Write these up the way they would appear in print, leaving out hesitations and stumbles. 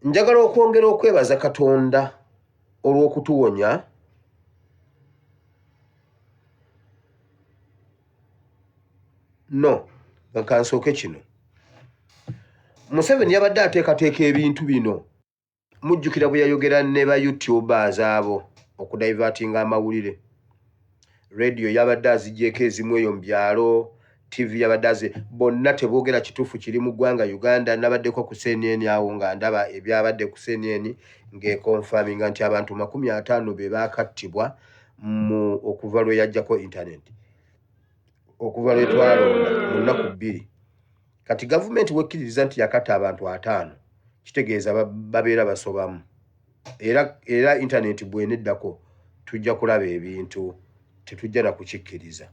Njagala okwongera okwebaza Katonda olw'okutuwonya kansooke kino. Museveni yabadde ateekateeka ebintu bino. Mujjukira bwe yayogera ne ba YouTubers abo okudivertinga amawulire. Radio yabadde azigyeko ezimu eyo mu byalo, TV yabadde bonna teboogera kituufu kiri mu ggwanga Uganda. Nabaddeko ku CNN awo nga ndaba ebyabadde ku CNN ng'ekonfaminga nti abantu 50 be baakattibwa okuva lwe yajjako internet, okuva lwe twalonda mu nnaku 2. Kati gavumenti wekkiririza nti yakatta abantu 5, kitegeeza babeera basobamu. Era internet bweneddako tujja kulaba ebintu tetujja na kukikkiriza.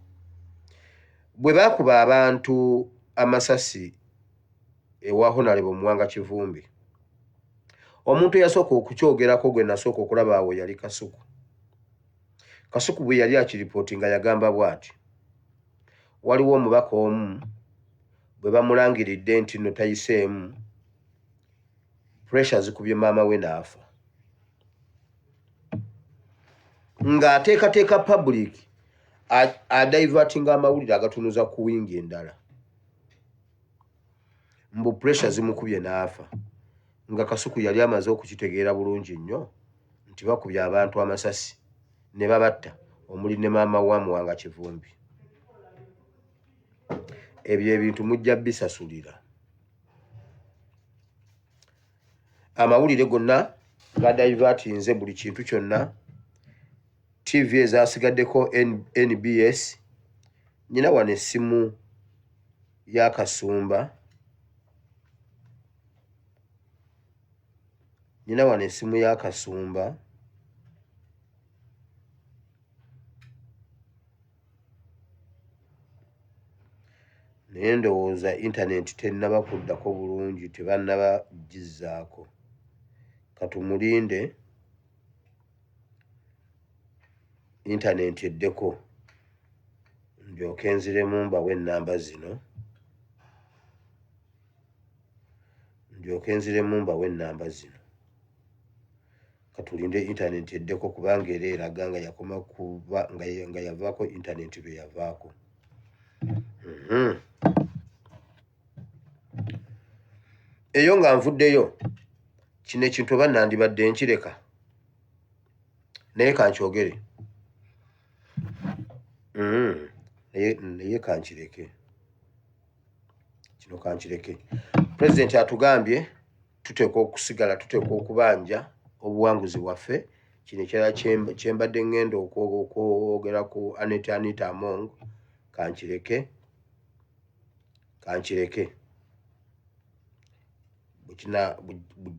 Bwe baakuba abantu amasasi ewa Honorable Muwanga Kivumbi, omuntu eyasooka okukyogerako gwe nasooka okulaba awo yali Kasuku. Kasuku bwe yali akiripootinga yagamba bw'ati: waliwo omubaka omu bwe bamulangiridde nti no tayiseemu, pressure zikubye maama we n'afa. Ng'ateekateeka public adivertinga amawulire agatunuza ku wingi endala. Mbu pressure zimukubye n'afa. Nga Kasuku yali amaze okukitegeera bulungi nnyo nti bakubye abantu amasasi ne babatta omuli ne maama wa Muwanga Kivumbi. Ebyo ebintu mujja bisasulira. Amawulire gonna gadivertinze buli kintu kyonna. TV ezasigaddeko NBS. Nyina wano essimu ya Kasumba. Naye ndowooza internet tennaba kuddako bulungi, tebannaba gizzaako. Katumulinde internet eddeko ndyoke nziremu mbawe ennamba zino. Katulinde internet eddeko kubanga era eraga nga yakoma kuba nga yavaako internet bwe yavaako. Eyo nga nvuddeyo kino ekintu oba nandibadde nkireka, naye kankyogere. Naye kankireke. Kino kankireke. Pulezidenti atugambye tuteekwa okubanja obuwanguzi bwaffe. Kino ekirala kye mbadde ngenda okwogera ku Anita Among. Kankireke.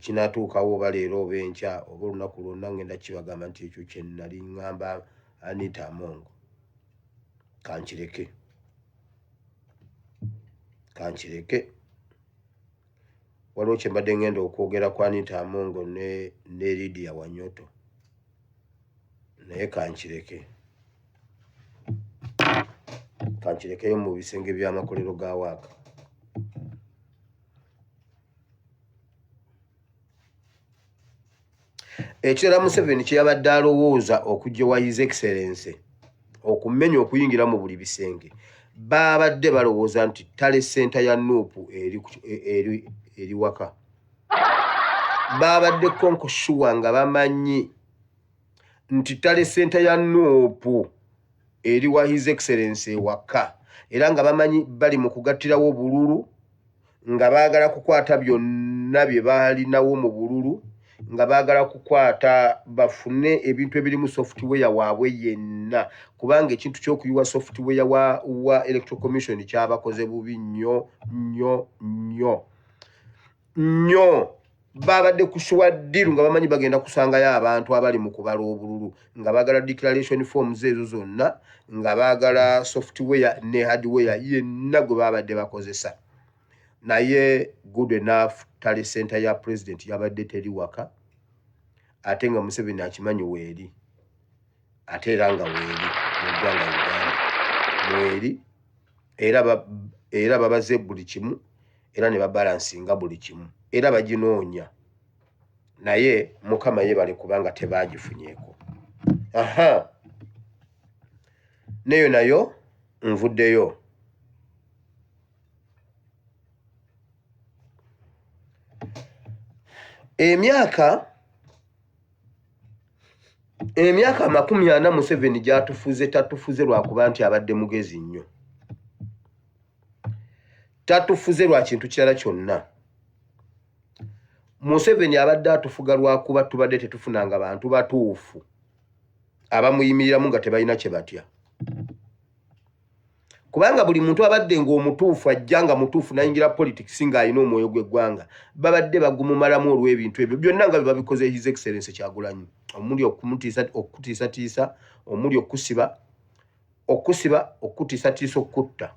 Kinatuukawo oba leero oba enkya oba olunaku lwonna ngenda kibagamba nti ekyo kye nali ngamba Anita Among. Kankireke. Waliwo kye mbadde ngenda okwogera ku Anita Among ne Lydia Wanyoto, naye kankirekeyo mu bisenge by'amakolero ga waaka. Ekirala Museveni kye yabadde alowooza okujja wa His Excellency okumenya okuyingira mu buli bisenge, babadde balowooza nti Tale Center ya Nuupu eri waka. Babadde konkoshuwa nga bamanyi nti Tale Center ya Nuupu eri wa His Excellency waka, era nga bamanyi bali mu kugattirawo Bululu, nga baagala kukwata byonna bye baalinawo mu Bululu, nga baagala kukwata bafune ebintu ebirimu software waabwe yenna, kubanga ekintu ky'okuyiwa software wa Electoral Commission kyabakoze bubi nnyo. Babadde kushuwa ddiru nga bamanyi bagenda kusangayo abantu abali mu kubala obululu, nga baagala declaration forms ezo zonna, nga baagala software ne hardware yenna gwe babadde bakozesa. Naye good enough Tale Center ya President yabadde teri waka, ate nga Museveni akimanyi weeri, ate era nga weeri mu ggwanga Uganda weeri, era babaze buli kimu, era ne babalansinga buli kimu, era baginoonya. naye mukama yebale kubanga tebagifunyeko. Aha, neyo nayo nvuddeyo. Emyaka 47 gyatufuze tatufuze lwakuba nti abadde mugezi nnyo. Tatufuze lwa kintu kirala kyonna. Museveni abadde atufuga lwakuba tubadde tetufunanga bantu batuufu abamuyimiriramu nga tebalina kye batya. Kubanga buli muntu abadde ng'omutuufu ajja nga mutuufu nayingira politics ng'alina omwoyo gw'eggwanga babadde bagumumalamu olw'ebintu ebyo byonna nga babikoze His Excellency Kyagulanyi. Omuli okutiisatiisa, omuli okutiisatiisa okutta,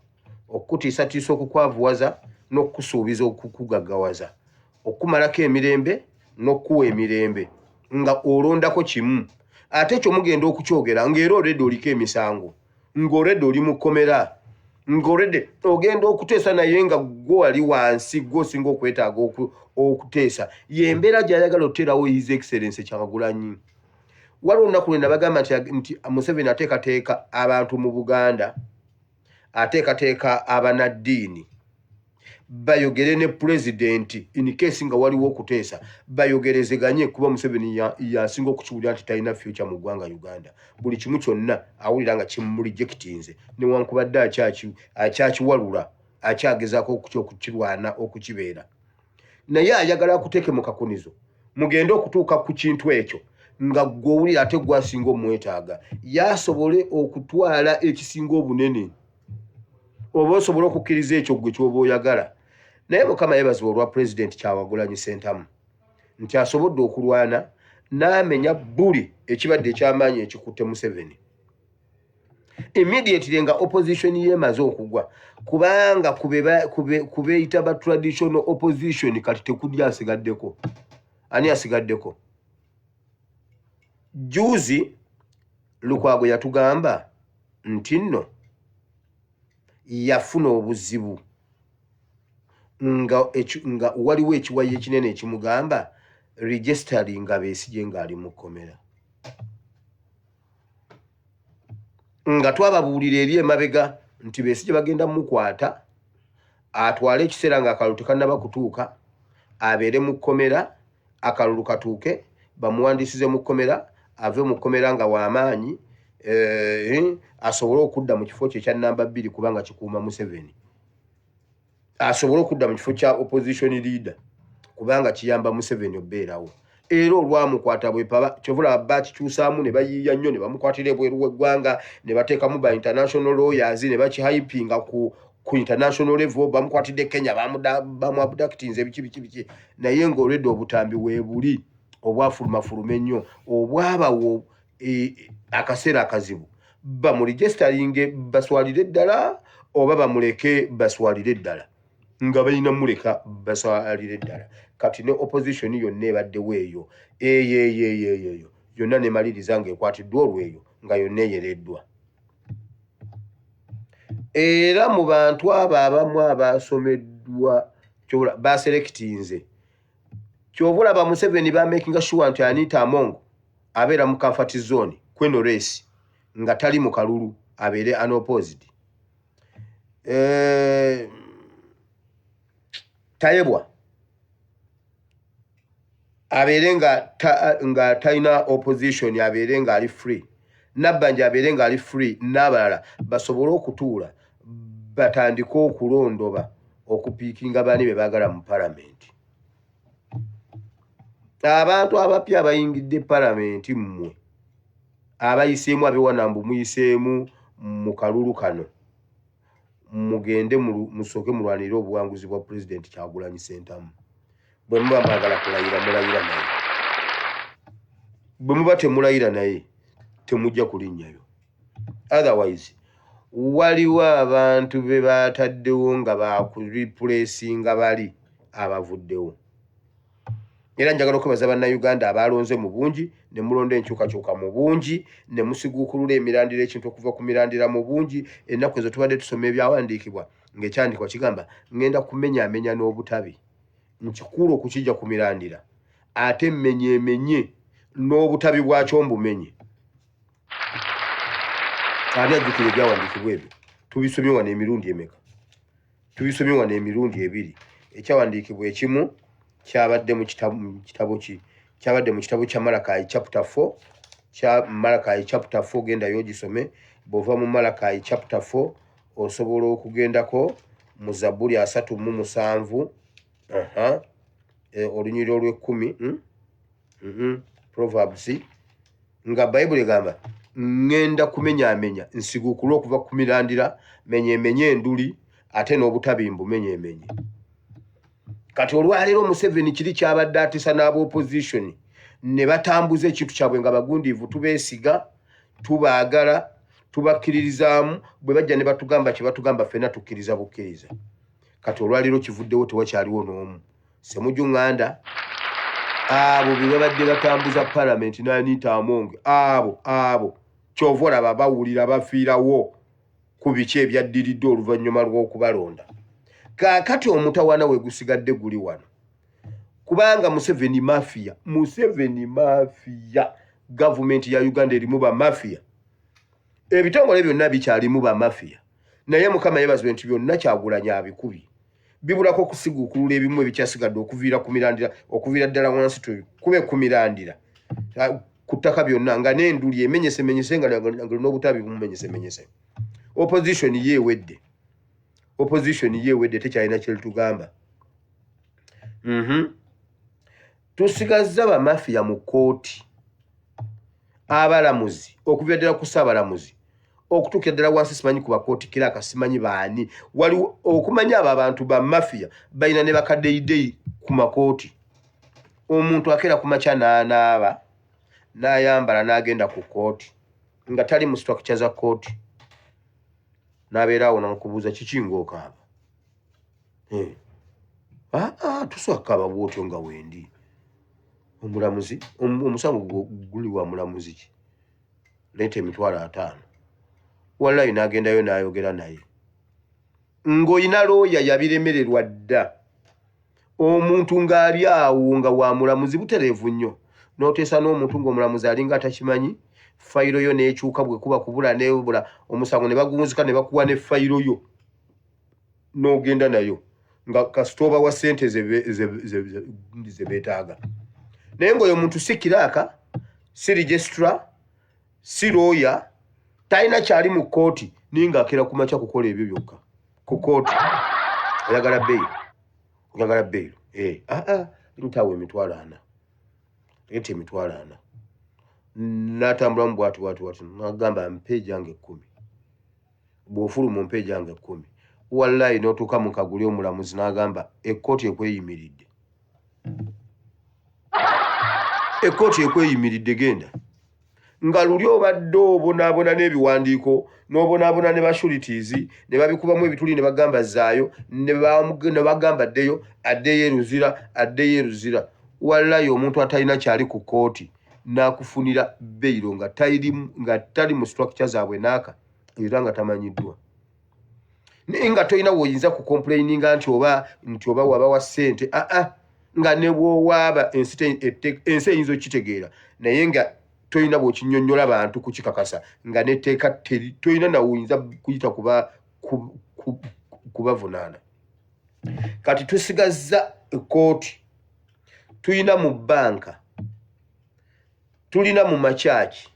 okutiisatiisa okukwavuwaza n'okusuubiza okukugaggawaza, okumalako emirembe n'okkuwa emirembe nga olondako kimu. Ate ekyo mugenda okukyogera ng'era olredde oliko emisango, ng'olredde oli mu kkomera, ng'olredde ogenda okuteesa naye nga gwe wali wansi, gwe osinga okwetaaga okuteesa. Yembeera gy'ayagala oteerawo His Excellency Kyagulanyi. Waliwo olunaku lwe nabagamba nti Museveni ateekateeka abantu mu Buganda, ateekateeka abanaddiini bayogere ne pulezidenti in case nga waliwo okuteesa, bayogerezeganye kuba Museveni yasinga okukiwulira nti talina future mu ggwanga Uganda. Buli kimu kyonna awulira nga kimurejectinze newankubadde akyakiwalula, akyagezaako okukirwana okukibeera. Naye ayagala akuteeke mu kakunizo, mugende okutuuka ku kintu ekyo nga gw'owulira ate gwasinga omwetaaga, yasobole okutwala ekisinga obunene oba osobole okukkiriza ekyo gwe ky'oba oyagala. Naye Mukama yeebazibwa olwa Pulezidenti Kyagulanyi Ssentamu nti asobodde okulwana n'amenya buli ekibadde eky'amaanyi ekikutte Museveni. Immediately nga opposition yemaze okugwa, kubanga kubeeyita ba traditional opposition kati tekuli asigaddeko. Ani asigaddeko? Juzi Lukwago yatugamba nti nno yafuna obuzibu nga waliwo ekiwayi ekinene ekimugamba registering Besigye ng'ali mu kkomera. Nga twababuulira eri emabega nti Besigye bagenda mukwata, atwale ekiseera nga akalulu tekannaba kutuuka, abeere mu kkomera, akalulu katuuke, bamuwandiisize mu kkomera, ave mu kkomera nga w'amaanyi, asobole okudda mu kifo kye ekya namba 2 kubanga kikuuma Museveni. Asobole okudda mu kifo kya opposition leader kubanga kiyamba Museveni obbeerawo. Era olwamukwata bwepaba kyovula bakikyusaamu ne bayiiya nnyo ne bamukwatira ebweru w'eggwanga ne bateekamu ba international lawyers ne bakihypinga ku international level, bamukwatidde Kenya bamuabductinze biki naye ng'olwedde obutambi weebuli obwafulumafuluma ennyo obwabawo akaseera akazibu, bamuregisteringe baswalire eddala oba bamuleke baswalire eddala, nga balina muleka baswalire eddala. Kati ne opposition yonna ebaddewo eyo eyo yonna nemaliriza ng'ekwatiddwa olweyo nga yonna eyereddwa. Era mu bantu abo abamu abasomeddwa baselectinze, kyovulaba Museveni bamakinga sure nti Anita Among abeera mu comfort zone kweno race nga tali mu kalulu, abeere unopposed. Tayebwa abeere nga talina opposition, abeere nga ali free. Nabbanja abeere nga ali free, n'abalala basobole okutuula batandike okulondoba okupiikinga baani be baagala mu palamenti. Abantu abapya abayingidde palamenti mmwe abayiseemu abewanambu muyiseemu mu kalulu kano, mugende musooke mulwanire obuwanguzi bwa Pulezidenti Kyagulanyi Ssentamu. Bwe muba mwagala kulayira mulayira naye, bwe muba temulayira naye temujja kulinnyayo. Otherwise waliwo abantu be bataddewo nga bakuripulesinga bali abavuddewo. Era njagala okwebaza bannayuganda abalonze mu bungi ne mulonda enkyukakyuka mu bungi ne musiguukulula emirandira ekintu okuva ku mirandira mu bungi. Ennaku ezo tubadde tusoma ebyawandiikibwa ng'ekyandikwa kigamba ngenda kumenyaamenya n'obutabi, nkikulu okukijja ku mirandira. ate menye n'obutabi bwakyo mbumenye. Ani ajjukira ebyawandikibwa ebyo? Tubisomye wano emirundi emeka? Tubisomye wano emirundi ebiri. Ekyawandiikibwa ekimu kyabadde mu kitabo ki? Kyabadde mu kitabo kya Malachi chapter 4. Kya Malachi chapter 4 genda yogisome. Bova mu Malachi chapter 4 osobola okugendako mu Zabbuli 37 olunyiriri olw'e10 Proverbs nga Bible egamba ngenda kumenyamenya nsiguukulu okuva ku mirandira menye enduli ate n'obutabi mbumenye. Kati olwaleero Museveni kiri kyabadde atisa n'aba opposition ne batambuza ekintu kyabwe nga bagundiivu tubeesiga tubaagala tubakkiririzaamu bwe bajja ne batugamba kye batugamba ffenna tukkiriza bukkiriza. Kati olwaleero kivuddewo tewakyaliwo n'omu. Ssemujjuŋŋanda abo be babadde batambuza parliament n'Anita Among abo kyova olaba bawulira bafiirawo ku biki ebyaddiridde oluvannyuma lw'okubalonda. Kaakati omutawana we gusigadde guli wano kubanga Museveni mafia gavumenti ya Uganda erimu ba mafia. Ebitongole byonna bikyalimu ba mafia naye Mukama yeebazibwe nti byonna Kyagulanyi abikubi. Bibulako kusiguukulula ebimu ebikyasigadde okuviira ku mirandira okuviira ddala wansi kube ku mirandira ku ttaka byonna nga n'enduli emenyesemenyese nga n'obutabi bumumenyesemenyese. Opposition yeewedde tekyalina kye litugamba. Tusigazza ba mafia mu kooti abalamuzi okuviira ddala ku Ssaabalamuzi okutuukira ddala wansi simanyi ku bakooti Kiraaka simanyi baani waliwo okumanya abo abantu ba mafia balina ne bakaddeyideyi ku makooti. Omuntu akeera ku makya n'anaaba n'ayambala n'agenda ku kooti nga tali mu structure za kooti n'abeera awo n'okubuuza kiki ng'okaaba. Tusooka kaaba bw'otyo nga wendi. Omulamuzi omusango guli wa mulamuzi ki? Leeta emitwalo 5. Wallahi n'agendayo n'ayogera naye ng'olina looya yabiremererwa dda. Omuntu ng'ali awo nga wa mulamuzi butereevu nnyo n'oteesa n'omuntu ng'omulamuzi alinga atakimanyi fayiro yo n'ekyuka bwe kuba kubula n'ebula omusango ne bagunzika ne bakuwa ne fayiro yo n'ogenda nayo nga kasitooba wa ssente ze beetaaga. Naye ng'oyo omuntu si Kiraaka si registrar si looya talina kyali mu kooti naye ng'akeera ku makya kukola ebyo byokka ku kooti. Oyagala bbeeyi ntaawo emitwalo 4. Leeta emitwalo 4. N'atambulamu bwati n'agamba mpe gyange 10. Bw'ofuluma mpe gyange 10. Wallahi n'otuuka mu kaguli omulamuzi n'agamba ekkooti ekweyimiridde. Ekkooti ekweyimiridde genda. Nga luli obadde obonaabona n'ebiwandiiko n'obonaabona ne bashurities ne babikubamu ebituli ne bagamba zaayo ne bagamba addeyo eruzira. Wallahi omuntu atalina kyali ku kooti n'akufunira beyiro nga tali mu structure zaabwe n'aka era nga tamanyiddwa. Naye nga tolina woyinza ku complaininga nti oba waba wa ssente nga ne bw'owaaba ensi eyinza okitegeera naye nga tolina bw'okinnyonnyola abantu kukikakasa nga n'etteeka tolina nawoyinza kuyita kubavunaana. Kati tusigazza ekkooti, tulina mu bbanka, tulina mu makyaki,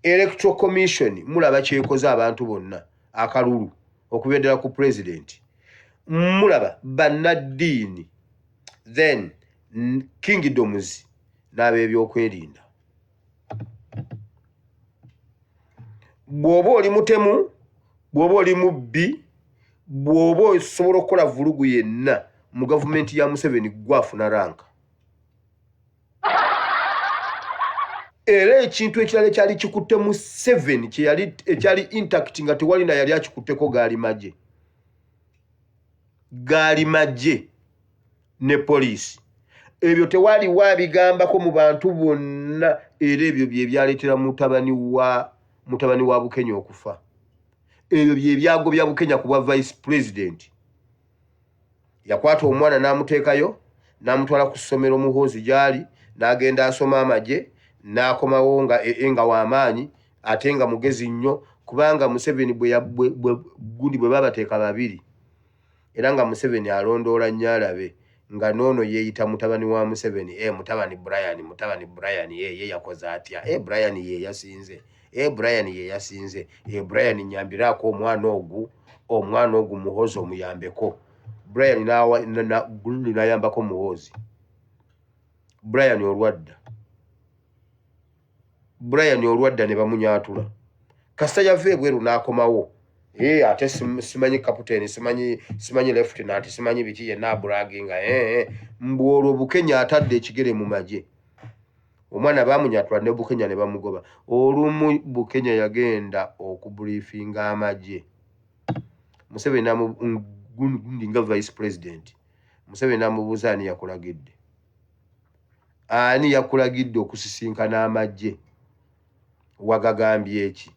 Electoral Commission mulaba kyekoze abantu bonna akalulu okuviira ddala ku pulezidenti. Mulaba bannaddiini then kingdoms n'ab'ebyokwerinda. Bw'oba oli mutemu, bw'oba oli mubbi, bw'oba osobola okukola vulugu yenna mu gavumenti ya Museveni gwafuna ranka. Era ekintu ekirala ekyali kikutte mu 7 ekyali intact nga tewali na yali akikutteko gaali magye ne poliisi. Ebyo tewali wabigambako mu bantu bonna era ebyo bye byaleetera mutabani wa Bukenya okufa. Ebyo bye byagobya Bukenya ku bwa vice president. Yakwata omwana n'amuteekayo n'amutwala ku ssomero Muhoozi gyali n'agenda asoma amagye n'akomawo nga w'amaanyi ate nga mugezi nnyo kubanga Museveni gundi bwe babateeka babiri era nga Museveni alondoola Nnyalabe nga noono yeeyita mutabani wa Museveni mutabani Brian ye yakoze atya Brian ye yasinze Brian ye yasinze Brian nyambiraako omwana ogu Muhoozi omuyambeko Brian gundi n'ayambako Muhoozi Brian olwadda ne bamunyaatula kasita yava ebweru n'akomawo ate simanyi kaputeni simanyi lieutenant simanyi biki yenna abulaginga mbu olwo Bukenya atadde ekigere mu magye omwana baamunyatula ne Bukenya ne bamugoba olumu Bukenya yagenda okubriefinga amagye Museveni gundi nga vice president Museveni amubuuza ani yakulagidde okusisinkana amagye wagagambye eki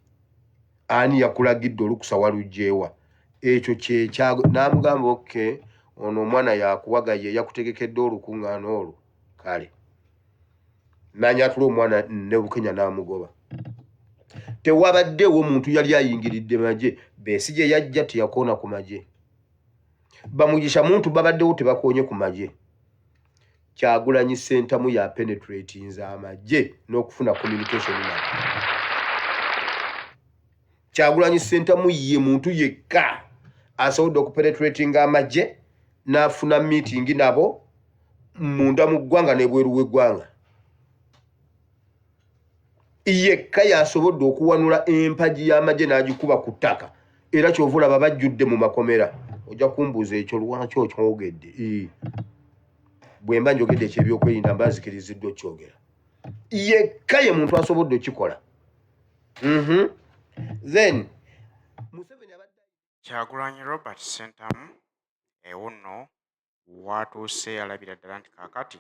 ani yakulagidde olukusa walugyewa ekyo kyekyago n'amugamba okay ono omwana yakuwagaye yakutegekedde olukuŋŋaana olwo kale n'anyatula omwana ne Bukenya n'amugoba tewabaddewo omuntu yali ayingiridde magye Besigye yajja teyakoona ku magye Bamugisha muntu babaddewo tebakoonye ku magye Kyagulanyi Ssentamu ya penetratinze amagye n'okufuna communication naye Kyagulanyi Ssentamu ye muntu yekka asobodde okupenetratinga amagye n'afuna meeting nabo munda mu ggwanga n'ebweru w'eggwanga yekka yasobodde okuwanula empagi y'amagye n'agikuba ku ttaka era kyova olaba bajjudde mu makomera ojja kumbuuza ekyo lwaki okyogedde bwe mba njogedde ekyebyokwelinda mba nzikiriziddwa okyogera yekka ye muntu asobodde okikola then Museveni abadde Kyagulanyi Robert Ssentamu ewo nno watuuse alabira ddala nti kaakati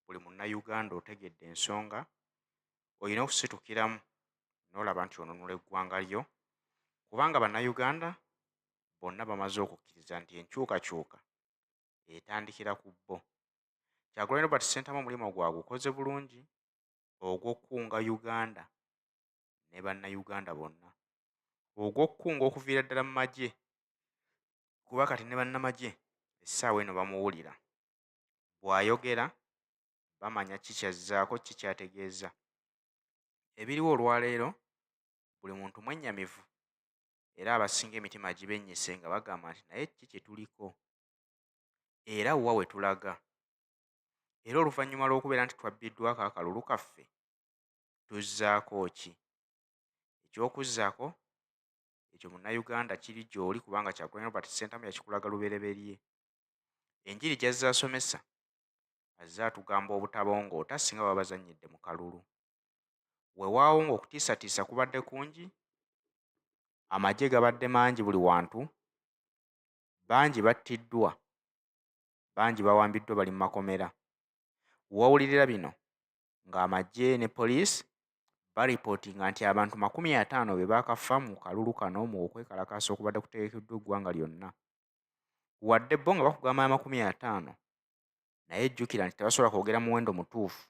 buli munnayuganda otegedde ensonga olina okusitukiramu n'olaba nti onunula eggwanga lyo kubanga bannayuganda bonna bamaze okukkiriza nti enkyukakyuka etandikira ku bo. Kyagulanyi Robert Ssentamu omulimu gwagukoze bulungi ogw'okkunga Uganda ne bannayuganda bonna ogw'okkunga okuviira ddala mu magye kuba kati ne bannamagye essaawa eno bamuwulira bw'ayogera bamanya kikyazzaako kikyategeeza ebiriwo olwaleero buli muntu mwennyamivu era abasinga emitima gibennyise nga bagamba nti naye ki kye tuliko era wa we tulaga era oluvannyuma lw'okubeera nti twabbiddwako akalulu kaffe tuzzaako ki ekyokuzzaako ekyo munnayuganda kiri gy'oli kubanga Kyagulanyi Robert Ssentamu yakikulaga lubereberye enjiri gy'azze asomesa azze atugamba obutabongoota singa baba bazannyidde mu kalulu weewaawo ng'okutiisatiisa kubadde kungi amagye gabadde mangi buli wantu bangi battiddwa bangi bawambiddwa bali mu makomera wawulirira bino ng'amagye ne poliisi baripootinga nti abantu 50 be baakafa mu kalulu kano mu okwekalakaasa okubadde kutegekeddwa eggwanga lyonna wadde bo nga bakugamba 50 naye jjukira nti tebasobola kwogera muwendo mutuufu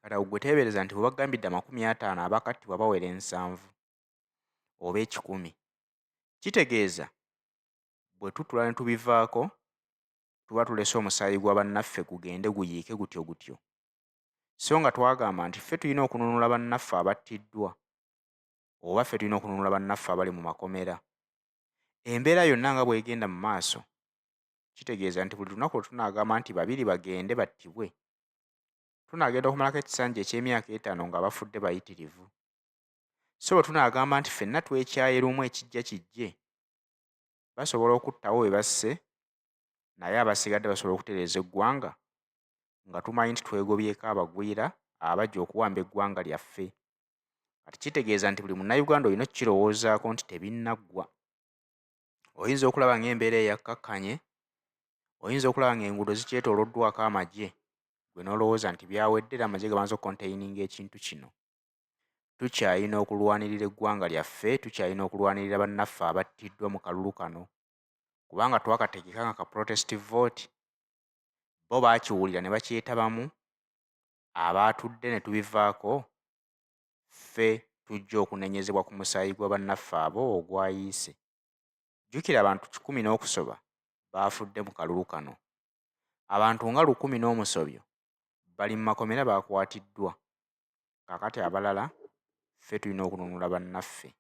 kati awo gwe teebereza nti bwe bagambidde 50 abakattibwa bawera 7 oba 10 kitegeeza bwe tutula ne tubivaako tuba tulese omusaayi gwa bannaffe gugende guyiike gutyo so nga twagamba nti ffe tulina okununula bannaffe abattiddwa oba ffe tulina okununula bannaffe abali mu makomera embeera yonna nga bw'egenda mu maaso kitegeeza nti buli lunaku lwe tunaagamba nti 2 bagende battibwe tunaagenda okumalako ekisanja eky'emyaka 5 nga bafudde bayitirivu so bwe tunaagamba nti ffenna twekyaye lumu ekijja kijje basobola okuttawo we basse naye abasigadde basobola okutereeza eggwanga nga tumanyi nti twegobyeko abagwira abajja okuwamba eggwanga lyaffe kati kitegeeza nti buli munnayuganda olina okukirowoozaako nti tebinnaggwa oyinza okulaba ng'embeera eyakkakkanye oyinza okulaba ng'enguudo zikyetooloddwako amagye gwe n'olowooza nti byawedde era amagye gabanza okukontaininga ekintu kino tukyalina okulwanirira eggwanga lyaffe tukyalina okulwanirira bannaffe abattiddwa mu kalulu kano kubanga twakategeka nga ka protestive vote bo baakiwulira ne bakyetabamu, abaatudde ne tubivaako, ffe tujja okunenyezebwa ku musaayi gwa bannaffe abo ogwayiise. Jjukira abantu 100 n'okusoba baafudde mu kalulu kano. Abantu nga 100 n'omusobyo bali mu makomera baakwatiddwa. Kaakati abalala ffe tulina okununula bannaffe.